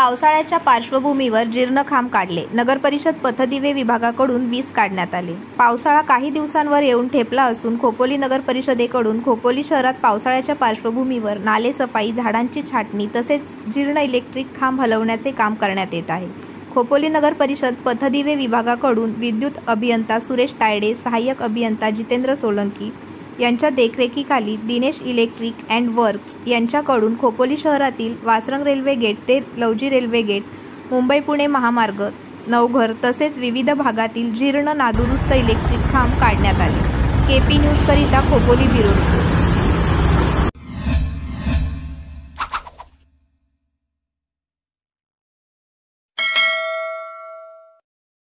पावसाळ्याच्या पार्श्वभूमीवर जीर्ण खांब काढले. नगरपरिषद पथदिवे विभागाकडून 20 काढण्यात आले. पावसाळा काही दिवसांवर येऊन ठेपला असून खोपोली नगरपरिषदेकडून खोपोली शहरात पावसाळ्याच्या पार्श्वभूमीवर नाले सफाई, झाडांची छाटणी तसेच जीर्ण इलेक्ट्रिक खांब हलवण्याचे काम करण्यात येत आहे. खोपोली नगरपरिषद पथदिवे विभागाकडून विद्युत अभियंता सुरेश तायडे, सहाय्यक अभियंता जितेंद्र सोलंकी यांच्या देखरेखीखाली दिनेश इलेक्ट्रिक अँड वर्क्स यांच्याकडून खोपोली शहरातील वासरंग रेल्वे गेट ते लवजी रेल्वे गेट, मुंबई पुणे महामार्ग, नवघर तसेच विविध भागातील जीर्ण नादुरुस्त इलेक्ट्रिक खांब काढण्यात आले. KP न्यूज करिता खोपोली ब्युरो रिपोर्ट.